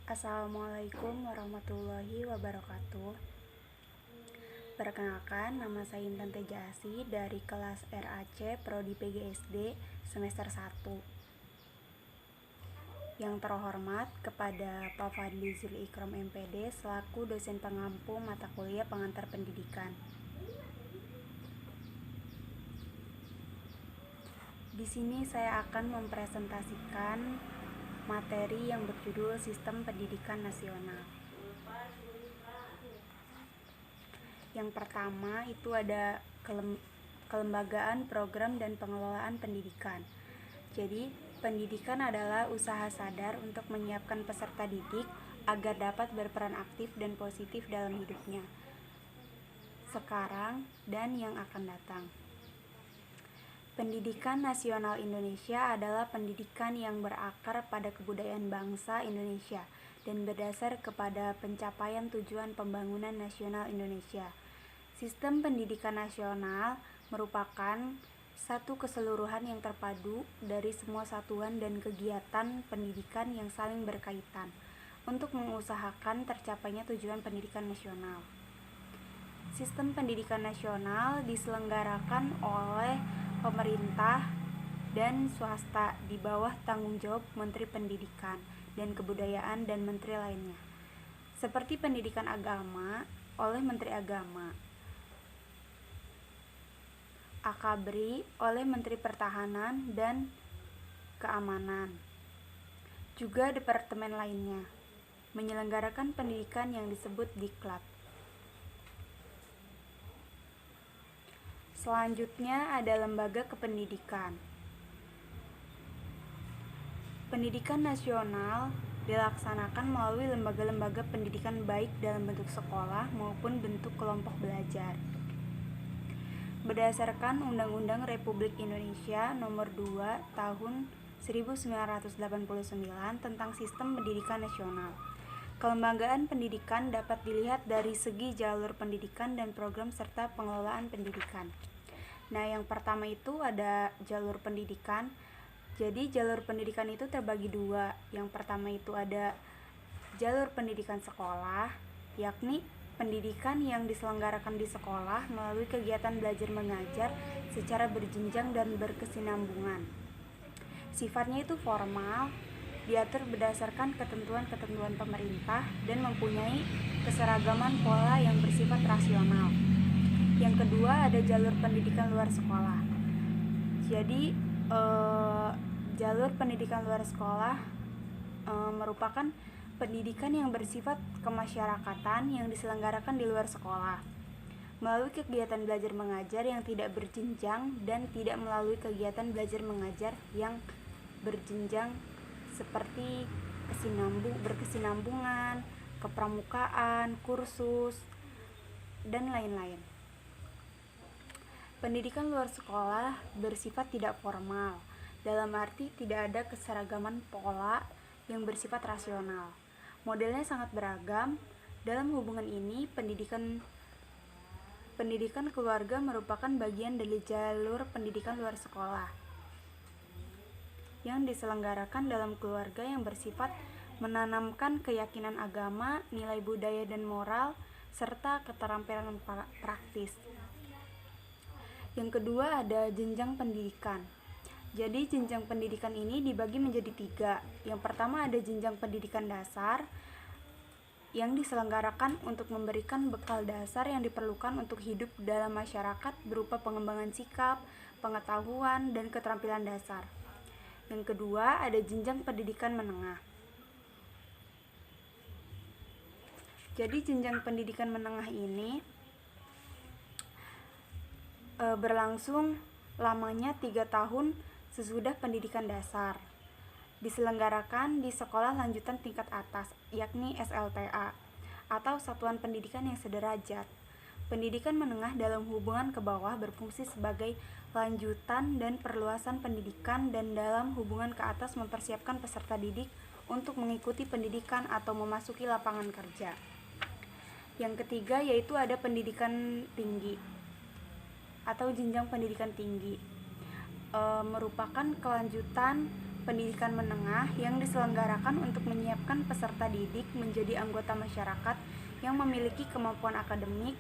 Assalamualaikum warahmatullahi wabarakatuh. Perkenalkan, nama saya Intan Teja Asi dari kelas RAC Prodi PGSD semester 1. Yang terhormat kepada Pak Fadli Zulikrom MPD selaku dosen pengampu mata kuliah pengantar pendidikan. Di sini saya akan mempresentasikan materi yang berjudul Sistem Pendidikan Nasional. Yang pertama itu ada kelembagaan, program, dan pengelolaan pendidikan. Jadi, pendidikan adalah usaha sadar untuk menyiapkan peserta didik agar dapat berperan aktif dan positif dalam hidupnya, sekarang dan yang akan datang. Pendidikan nasional Indonesia adalah pendidikan yang berakar pada kebudayaan bangsa Indonesia dan berdasar kepada pencapaian tujuan pembangunan nasional Indonesia. Sistem pendidikan nasional merupakan satu keseluruhan yang terpadu dari semua satuan dan kegiatan pendidikan yang saling berkaitan untuk mengusahakan tercapainya tujuan pendidikan nasional. Sistem pendidikan nasional diselenggarakan oleh pemerintah dan swasta di bawah tanggung jawab Menteri Pendidikan dan Kebudayaan dan menteri lainnya. Seperti pendidikan agama oleh Menteri Agama, Akabri oleh Menteri Pertahanan dan Keamanan. Juga departemen lainnya menyelenggarakan pendidikan yang disebut Diklat. Selanjutnya ada lembaga kependidikan. Pendidikan nasional dilaksanakan melalui lembaga-lembaga pendidikan baik dalam bentuk sekolah maupun bentuk kelompok belajar. Berdasarkan Undang-Undang Republik Indonesia Nomor 2 Tahun 1989 tentang Sistem Pendidikan Nasional, kelembagaan pendidikan dapat dilihat dari segi jalur pendidikan dan program serta pengelolaan pendidikan. Nah, yang pertama itu ada jalur pendidikan. Jadi jalur pendidikan itu terbagi dua. Yang pertama itu ada jalur pendidikan sekolah, yakni pendidikan yang diselenggarakan di sekolah melalui kegiatan belajar mengajar secara berjenjang dan berkesinambungan. Sifatnya itu formal, diatur berdasarkan ketentuan-ketentuan pemerintah dan mempunyai keseragaman pola yang bersifat rasional. Yang kedua ada jalur pendidikan luar sekolah. Jadi jalur pendidikan luar sekolah merupakan pendidikan yang bersifat kemasyarakatan yang diselenggarakan di luar sekolah melalui kegiatan belajar mengajar yang tidak berjenjang dan tidak melalui kegiatan belajar mengajar yang berjenjang seperti berkesinambungan, kepramukaan, kursus, dan lain-lain. Pendidikan luar sekolah bersifat tidak formal, dalam arti tidak ada keseragaman pola yang bersifat rasional. Modelnya sangat beragam. Dalam hubungan ini, pendidikan keluarga merupakan bagian dari jalur pendidikan luar sekolah yang diselenggarakan dalam keluarga yang bersifat menanamkan keyakinan agama, nilai budaya dan moral, serta keterampilan praktis. Yang kedua ada jenjang pendidikan. Jadi jenjang pendidikan ini dibagi menjadi 3. Yang pertama ada jenjang pendidikan dasar yang diselenggarakan untuk memberikan bekal dasar yang diperlukan untuk hidup dalam masyarakat berupa pengembangan sikap, pengetahuan, dan keterampilan dasar. Yang kedua ada jenjang pendidikan menengah. Jadi jenjang pendidikan menengah ini berlangsung lamanya 3 tahun sesudah pendidikan dasar. Diselenggarakan di sekolah lanjutan tingkat atas, yakni SLTA, atau satuan pendidikan yang sederajat. Pendidikan menengah dalam hubungan ke bawah berfungsi sebagai lanjutan dan perluasan pendidikan dan dalam hubungan ke atas mempersiapkan peserta didik untuk mengikuti pendidikan atau memasuki lapangan kerja. Yang ketiga yaitu ada pendidikan tinggi atau jenjang pendidikan tinggi. Merupakan kelanjutan pendidikan menengah yang diselenggarakan untuk menyiapkan peserta didik menjadi anggota masyarakat yang memiliki kemampuan akademik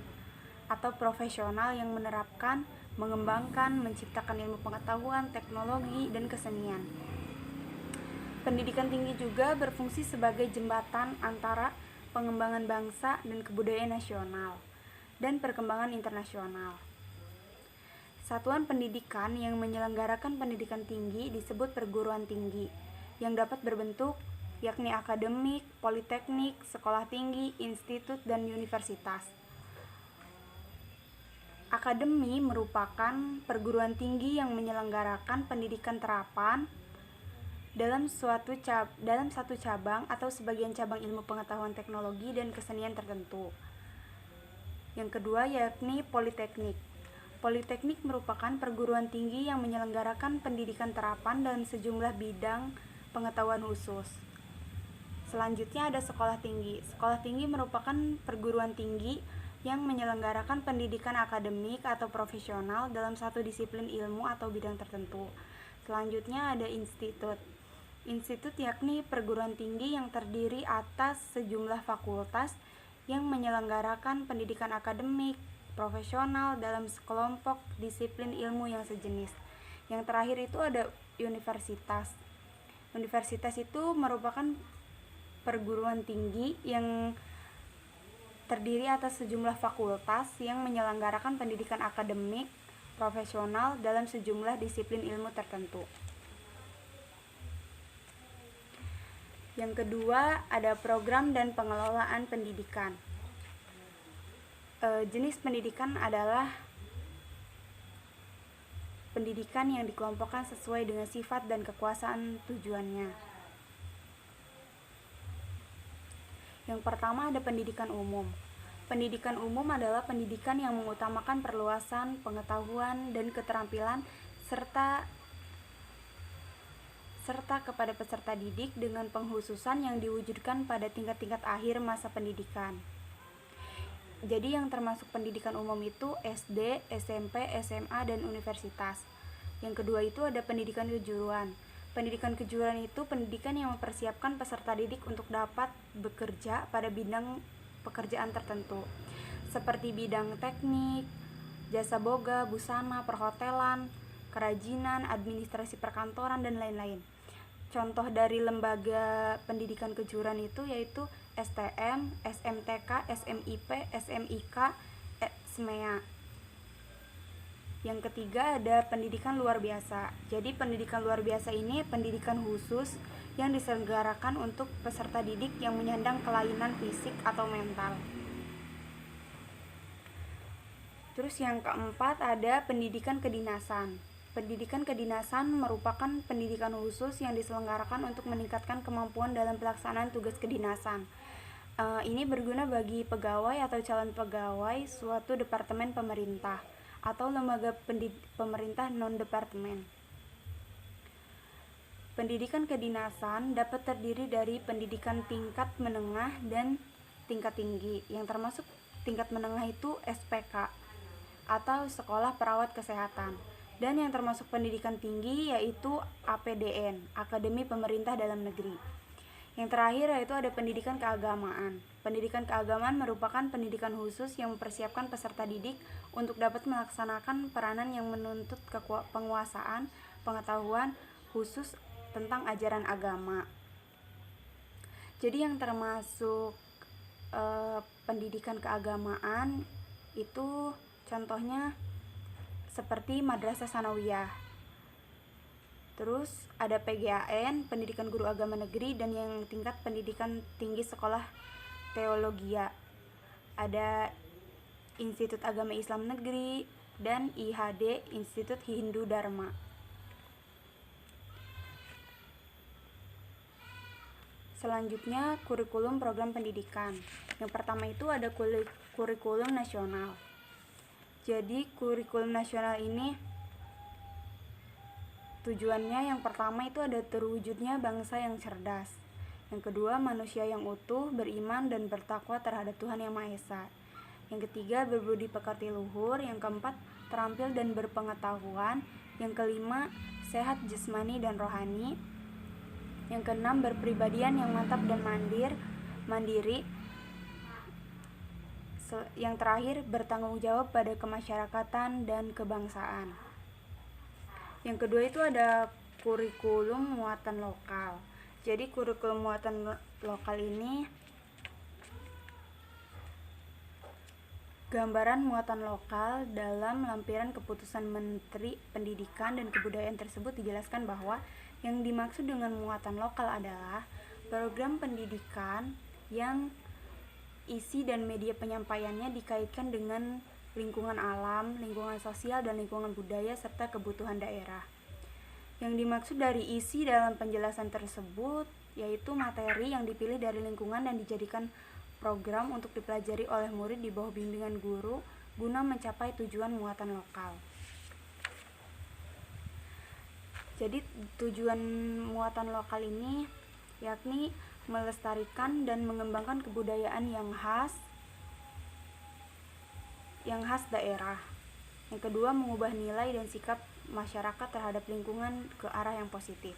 atau profesional yang menerapkan, mengembangkan, menciptakan ilmu pengetahuan, teknologi, dan kesenian. Pendidikan tinggi juga berfungsi sebagai jembatan antara pengembangan bangsa dan kebudayaan nasional dan perkembangan internasional. Satuan pendidikan yang menyelenggarakan pendidikan tinggi disebut perguruan tinggi, yang dapat berbentuk yakni akademik, politeknik, sekolah tinggi, institut, dan universitas. Akademi merupakan perguruan tinggi yang menyelenggarakan pendidikan terapan dalam satu cabang atau sebagian cabang ilmu pengetahuan teknologi dan kesenian tertentu. Yang kedua yakni politeknik. Politeknik merupakan perguruan tinggi yang menyelenggarakan pendidikan terapan dalam sejumlah bidang pengetahuan khusus. Selanjutnya ada sekolah tinggi. Sekolah tinggi merupakan perguruan tinggi yang menyelenggarakan pendidikan akademik atau profesional dalam satu disiplin ilmu atau bidang tertentu. Selanjutnya ada institut. Institut yakni perguruan tinggi yang terdiri atas sejumlah fakultas yang menyelenggarakan pendidikan akademik, profesional dalam sekelompok disiplin ilmu yang sejenis. Yang terakhir itu ada universitas. Universitas itu merupakan perguruan tinggi yang terdiri atas sejumlah fakultas yang menyelenggarakan pendidikan akademik, profesional dalam sejumlah disiplin ilmu tertentu. Yang kedua ada program dan pengelolaan pendidikan. Jenis pendidikan adalah pendidikan yang dikelompokkan sesuai dengan sifat dan kekuasaan tujuannya. Yang pertama ada pendidikan umum. Pendidikan umum adalah pendidikan yang mengutamakan perluasan pengetahuan dan keterampilan serta kepada peserta didik dengan pengkhususan yang diwujudkan pada tingkat-tingkat akhir masa pendidikan. Jadi yang termasuk pendidikan umum itu SD, SMP, SMA, dan universitas. Yang kedua itu ada pendidikan kejuruan. Pendidikan kejuruan itu pendidikan yang mempersiapkan peserta didik untuk dapat bekerja pada bidang pekerjaan tertentu, seperti bidang teknik, jasa boga, busana, perhotelan, kerajinan, administrasi perkantoran, dan lain-lain. Contoh dari lembaga pendidikan kejuruan itu yaitu STM, SMTK, SMIP, SMIK, SMEA. Yang ketiga ada pendidikan luar biasa. Jadi pendidikan luar biasa ini pendidikan khusus yang diselenggarakan untuk peserta didik yang menyandang kelainan fisik atau mental. Terus yang keempat ada pendidikan kedinasan. Pendidikan kedinasan merupakan pendidikan khusus yang diselenggarakan untuk meningkatkan kemampuan dalam pelaksanaan tugas kedinasan. Ini berguna bagi pegawai atau calon pegawai suatu departemen pemerintah atau lembaga pemerintah non-departemen. Pendidikan kedinasan dapat terdiri dari pendidikan tingkat menengah dan tingkat tinggi, yang termasuk tingkat menengah itu SPK atau Sekolah Perawat Kesehatan, dan yang termasuk pendidikan tinggi yaitu APDN, Akademi Pemerintah Dalam Negeri. Yang terakhir yaitu ada pendidikan keagamaan. Pendidikan keagamaan merupakan pendidikan khusus yang mempersiapkan peserta didik untuk dapat melaksanakan peranan yang menuntut penguasaan pengetahuan khusus tentang ajaran agama. Jadi yang termasuk pendidikan keagamaan itu contohnya seperti Madrasah Sanawiyah. Terus ada PGAN, Pendidikan Guru Agama Negeri, dan yang tingkat pendidikan tinggi Sekolah Teologia. Ada Institut Agama Islam Negeri dan IHD, Institut Hindu Dharma. Selanjutnya kurikulum program pendidikan. Yang pertama itu ada kurikulum nasional. Jadi kurikulum nasional ini tujuannya yang pertama itu ada terwujudnya bangsa yang cerdas. Yang kedua, manusia yang utuh, beriman dan bertakwa terhadap Tuhan Yang Maha Esa. Yang ketiga, berbudi pekerti luhur. Yang keempat, terampil dan berpengetahuan. Yang kelima, sehat jasmani dan rohani. Yang keenam, berpribadian yang mantap dan mandiri. Yang terakhir, bertanggung jawab pada kemasyarakatan dan kebangsaan. Yang kedua itu ada kurikulum muatan lokal. Jadi kurikulum muatan lokal ini gambaran muatan lokal dalam lampiran keputusan Menteri Pendidikan dan Kebudayaan tersebut dijelaskan bahwa yang dimaksud dengan muatan lokal adalah program pendidikan yang isi dan media penyampaiannya dikaitkan dengan lingkungan alam, lingkungan sosial, dan lingkungan budaya serta kebutuhan daerah. Yang dimaksud dari isi dalam penjelasan tersebut yaitu materi yang dipilih dari lingkungan dan dijadikan program untuk dipelajari oleh murid di bawah bimbingan guru guna mencapai tujuan muatan lokal. Jadi tujuan muatan lokal ini yakni melestarikan dan mengembangkan kebudayaan yang khas daerah. Yang kedua, mengubah nilai dan sikap masyarakat terhadap lingkungan ke arah yang positif.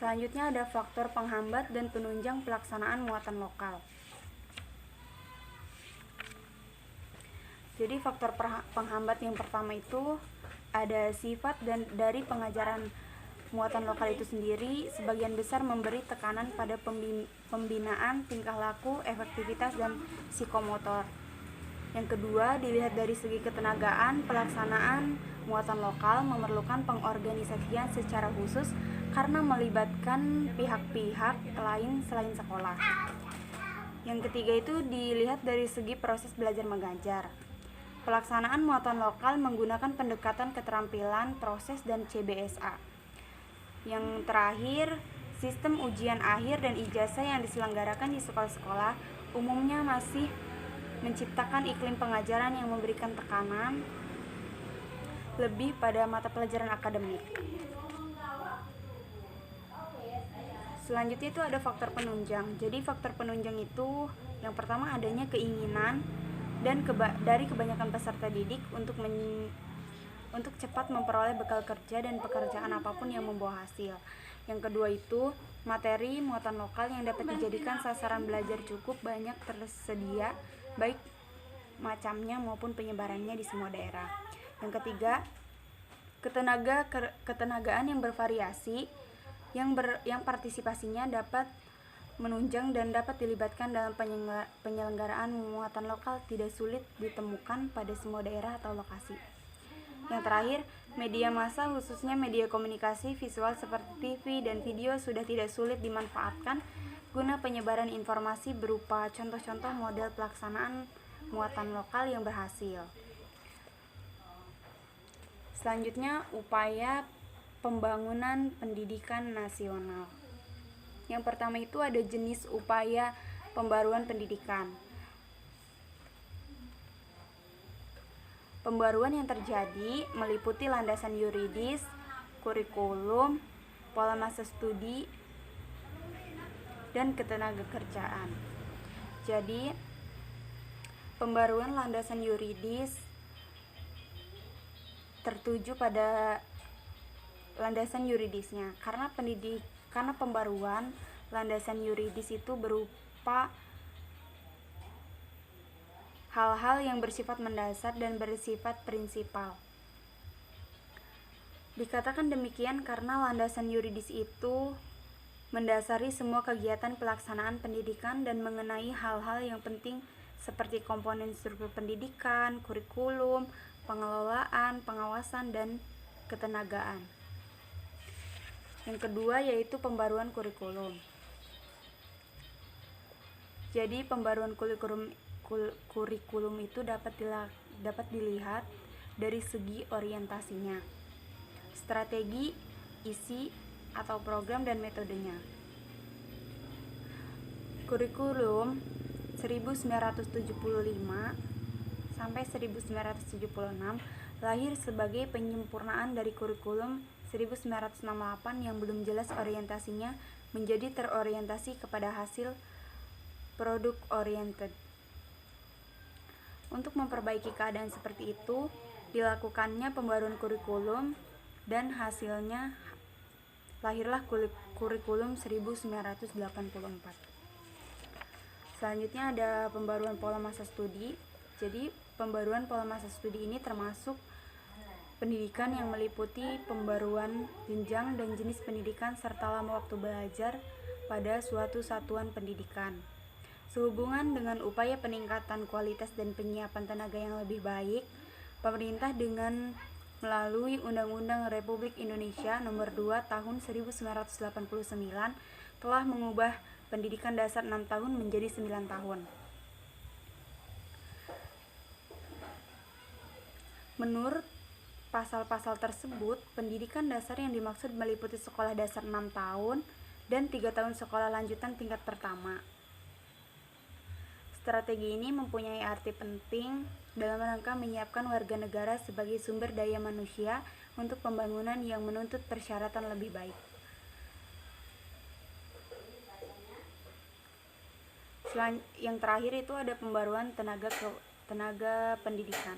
Selanjutnya ada faktor penghambat dan penunjang pelaksanaan muatan lokal. Jadi faktor penghambat yang pertama itu ada sifat dan dari pengajaran muatan lokal itu sendiri sebagian besar memberi tekanan pada pembinaan tingkah laku, efektivitas, dan psikomotor. Yang kedua, dilihat dari segi ketenagaan, pelaksanaan muatan lokal memerlukan pengorganisasian secara khusus karena melibatkan pihak-pihak lain selain sekolah. Yang ketiga itu dilihat dari segi proses belajar mengajar. Pelaksanaan muatan lokal menggunakan pendekatan keterampilan, proses, dan CBSA. Yang terakhir, sistem ujian akhir dan ijazah yang diselenggarakan di sekolah-sekolah umumnya masih menciptakan iklim pengajaran yang memberikan tekanan lebih pada mata pelajaran akademik. Selanjutnya itu ada faktor penunjang. Jadi faktor penunjang itu yang pertama adanya keinginan dan dari kebanyakan peserta didik untuk cepat memperoleh bekal kerja dan pekerjaan apapun yang membawa hasil. Yang kedua itu materi muatan lokal yang dapat dijadikan sasaran belajar cukup banyak tersedia, baik macamnya maupun penyebarannya di semua daerah. Yang ketiga, ketenagaan yang bervariasi yang partisipasinya dapat menunjang dan dapat dilibatkan dalam penyelenggaraan muatan lokal tidak sulit ditemukan pada semua daerah atau lokasi. Yang terakhir, media massa khususnya media komunikasi visual seperti TV dan video sudah tidak sulit dimanfaatkan guna penyebaran informasi berupa contoh-contoh model pelaksanaan muatan lokal yang berhasil. Selanjutnya, upaya pembangunan pendidikan nasional. Yang pertama itu ada jenis upaya pembaruan pendidikan. Pembaruan yang terjadi meliputi landasan yuridis, kurikulum, pola masa studi, dan ketenagakerjaan. Jadi, pembaruan landasan yuridis tertuju pada landasan yuridisnya karena pembaruan landasan yuridis itu berupa hal-hal yang bersifat mendasar dan bersifat prinsipal. Dikatakan demikian karena landasan yuridis itu mendasari semua kegiatan pelaksanaan pendidikan dan mengenai hal-hal yang penting seperti komponen struktur pendidikan, kurikulum, pengelolaan, pengawasan, dan ketenagaan. Yang kedua yaitu pembaruan kurikulum. Jadi pembaruan kurikulum itu dapat dilihat dari segi orientasinya, strategi, isi atau program, dan metodenya. Kurikulum 1975 sampai 1976 lahir sebagai penyempurnaan dari kurikulum 1968 yang belum jelas orientasinya menjadi terorientasi kepada hasil produk oriented. Untuk memperbaiki keadaan seperti itu, Dilakukannya pembaruan kurikulum dan hasilnya lahirlah kurikulum 1984. Selanjutnya ada pembaruan pola masa studi. Jadi pembaruan pola masa studi ini termasuk pendidikan yang meliputi pembaruan jenjang dan jenis pendidikan serta lama waktu belajar pada suatu satuan pendidikan. Sehubungan dengan upaya peningkatan kualitas dan penyiapan tenaga yang lebih baik, pemerintah dengan melalui Undang-Undang Republik Indonesia Nomor 2 Tahun 1989 telah mengubah pendidikan dasar 6 tahun menjadi 9 tahun. Menurut pasal-pasal tersebut, pendidikan dasar yang dimaksud meliputi sekolah dasar 6 tahun dan 3 tahun sekolah lanjutan tingkat pertama. Strategi ini mempunyai arti penting dalam rangka menyiapkan warga negara sebagai sumber daya manusia untuk pembangunan yang menuntut persyaratan lebih baik. Yang terakhir itu ada pembaruan tenaga pendidikan.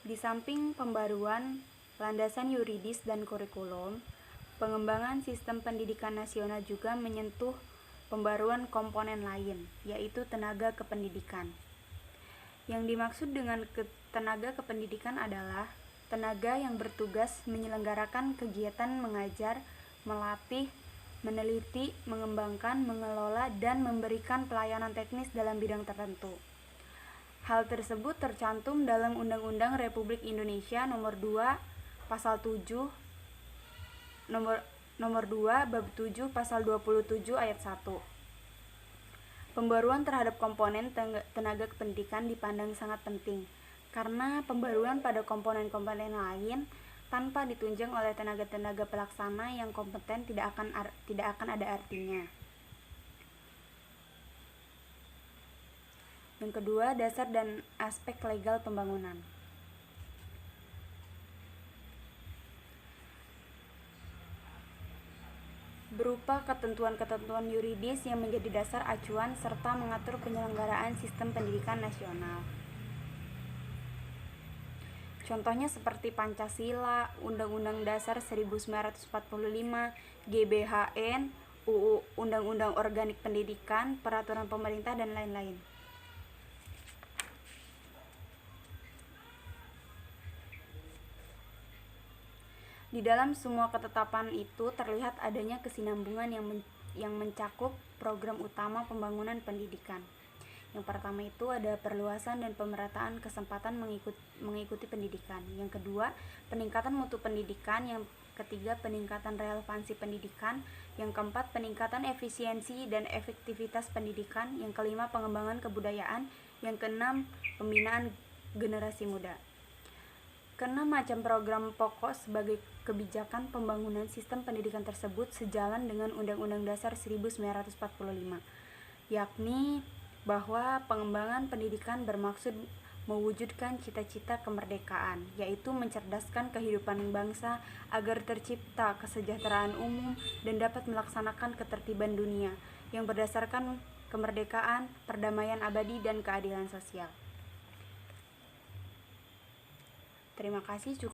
Di samping pembaruan landasan yuridis dan kurikulum, pengembangan sistem pendidikan nasional juga menyentuh pembaruan komponen lain, yaitu tenaga kependidikan. Yang dimaksud dengan tenaga kependidikan adalah tenaga yang bertugas menyelenggarakan kegiatan mengajar, melatih, meneliti, mengembangkan, mengelola, dan memberikan pelayanan teknis dalam bidang tertentu. Hal tersebut tercantum dalam Undang-Undang Republik Indonesia Nomor 2 Pasal 7 Nomor 2 Bab 7 Pasal 27 Ayat 1. Pembaruan terhadap komponen tenaga kependidikan dipandang sangat penting karena pembaruan pada komponen-komponen lain tanpa ditunjang oleh tenaga-tenaga pelaksana yang kompeten tidak akan ada artinya. Yang kedua, dasar dan aspek legal pembangunan. Berupa ketentuan-ketentuan yuridis yang menjadi dasar acuan serta mengatur penyelenggaraan sistem pendidikan nasional. Contohnya seperti Pancasila, Undang-Undang Dasar 1945, GBHN, UU Undang-Undang Organik Pendidikan, Peraturan Pemerintah, dan lain-lain. Di dalam semua ketetapan itu terlihat adanya kesinambungan yang mencakup program utama pembangunan pendidikan. Yang pertama itu ada perluasan dan pemerataan kesempatan mengikuti pendidikan. Yang kedua, peningkatan mutu pendidikan. Yang ketiga, peningkatan relevansi pendidikan. Yang keempat, peningkatan efisiensi dan efektivitas pendidikan. Yang kelima, pengembangan kebudayaan. Yang keenam, pembinaan generasi muda. Keenam macam program pokok sebagai kebijakan pembangunan sistem pendidikan tersebut sejalan dengan Undang-Undang Dasar 1945, yakni bahwa pengembangan pendidikan bermaksud mewujudkan cita-cita kemerdekaan, yaitu mencerdaskan kehidupan bangsa agar tercipta kesejahteraan umum dan dapat melaksanakan ketertiban dunia yang berdasarkan kemerdekaan, perdamaian abadi, dan keadilan sosial. Terima kasih.